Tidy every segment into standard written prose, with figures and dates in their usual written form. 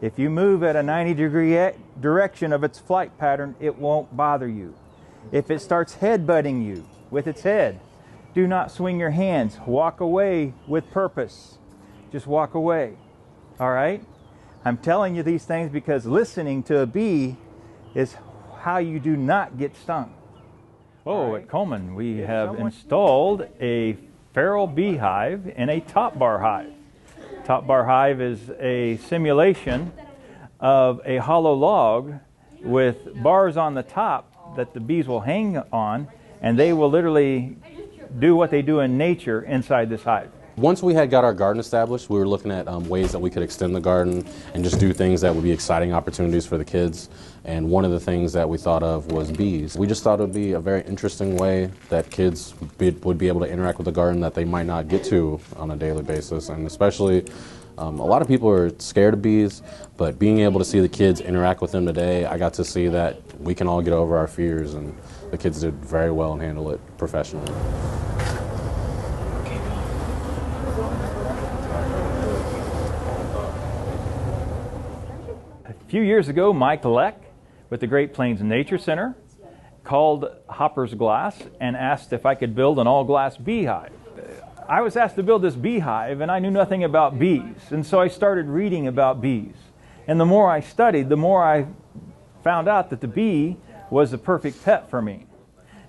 If you move at a 90-degree direction of its flight pattern, it won't bother you. If it starts headbutting you with its head, do not swing your hands. Walk away with purpose. Just walk away. All right? I'm telling you these things because listening to a bee is how you do not get stung. Oh, at Coleman, we have installed a feral beehive in a top bar hive. Top bar hive is a simulation of a hollow log with bars on the top that the bees will hang on, and they will literally do what they do in nature inside this hive. Once we had got our garden established, we were looking at ways that we could extend the garden and just do things that would be exciting opportunities for the kids. And one of the things that we thought of was bees. We just thought it would be a very interesting way that kids would be able to interact with the garden that they might not get to on a daily basis. And especially, a lot of people are scared of bees, but being able to see the kids interact with them today, I got to see that we can all get over our fears, and the kids did very well and handle it professionally. A few years ago, Mike Leck with the Great Plains Nature Center called Hopper's Glass and asked if I could build an all-glass beehive. I was asked to build this beehive, and I knew nothing about bees, and so I started reading about bees. And the more I studied, the more I found out that the bee was the perfect pet for me.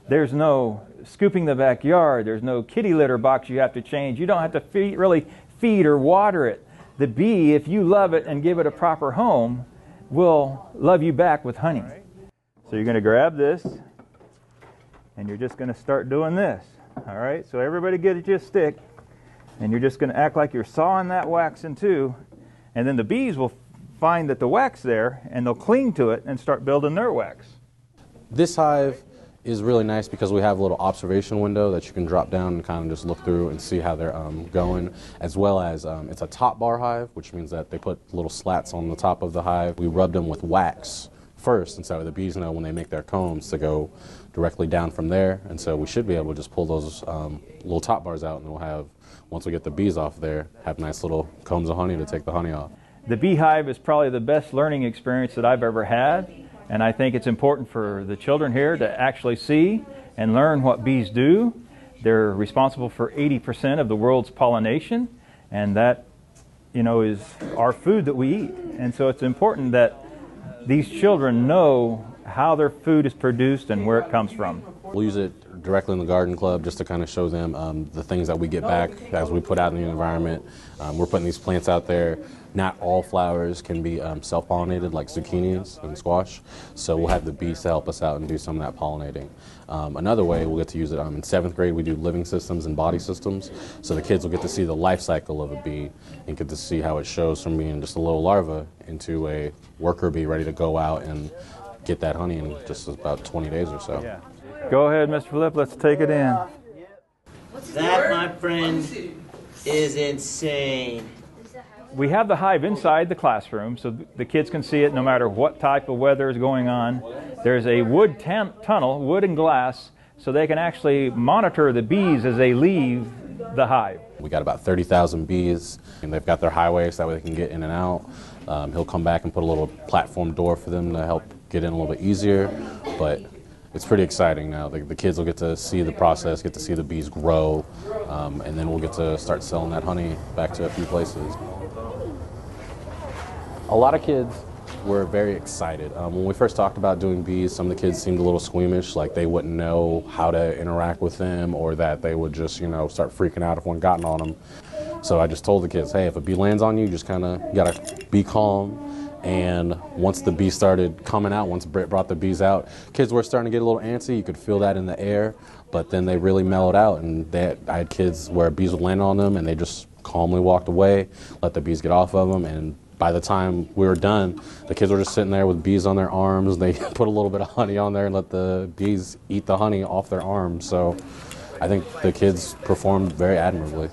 There's no scooping the backyard, there's no kitty litter box you have to change, you don't have to really feed or water it. The bee, if you love it and give it a proper home, will love you back with honey. So you're going to grab this, and you're just going to start doing this. All right, so everybody get you a stick, and you're just going to act like you're sawing that wax in two, and then the bees will find that the wax there, and they'll cling to it and start building their wax. This hive is really nice because we have a little observation window that you can drop down and kind of just look through and see how they're going, as well as it's a top bar hive, which means that they put little slats on the top of the hive. We rub them with wax first, and so the bees know when they make their combs to go directly down from there, and so we should be able to just pull those little top bars out, and we'll have, once we get the bees off there, have nice little combs of honey to take the honey off. The beehive is probably the best learning experience that I've ever had. And I think it's important for the children here to actually see and learn what bees do. They're responsible for 80% of the world's pollination, and that, you know, is our food that we eat. And so it's important that these children know how their food is produced and where it comes from. We'll use it directly in the garden club just to kind of show them the things that we get back as we put out in the environment. We're putting these plants out there. Not all flowers can be self-pollinated like zucchinis and squash, so we'll have the bees to help us out and do some of that pollinating. Another way we'll get to use it, in 7th grade we do living systems and body systems, so the kids will get to see the life cycle of a bee and get to see how it shows from being just a little larva into a worker bee ready to go out and get that honey in just about 20 days or so. Yeah. Go ahead, Mr. Flip, let's take it in. That, my friend, is insane. We have the hive inside the classroom so the kids can see it no matter what type of weather is going on. There's a wood tunnel, wood and glass, so they can actually monitor the bees as they leave the hive. We got about 30,000 bees, and they've got their highways so that way they can get in and out. He'll come back and put a little platform door for them to help get in a little bit easier, but it's pretty exciting now. The kids will get to see the process, get to see the bees grow, and then we'll get to start selling that honey back to a few places. A lot of kids were very excited. When we first talked about doing bees, some of the kids seemed a little squeamish, like they wouldn't know how to interact with them, or that they would just, start freaking out if one got on them. So I just told the kids, hey, if a bee lands on you, just kind of, you gotta be calm. And once the bees started coming out, once Britt brought the bees out, kids were starting to get a little antsy. You could feel that in the air, but then they really mellowed out. And I had kids where bees would land on them, and they just calmly walked away, let the bees get off of them, and by the time we were done, the kids were just sitting there with bees on their arms. They put a little bit of honey on there and let the bees eat the honey off their arms. So I think the kids performed very admirably.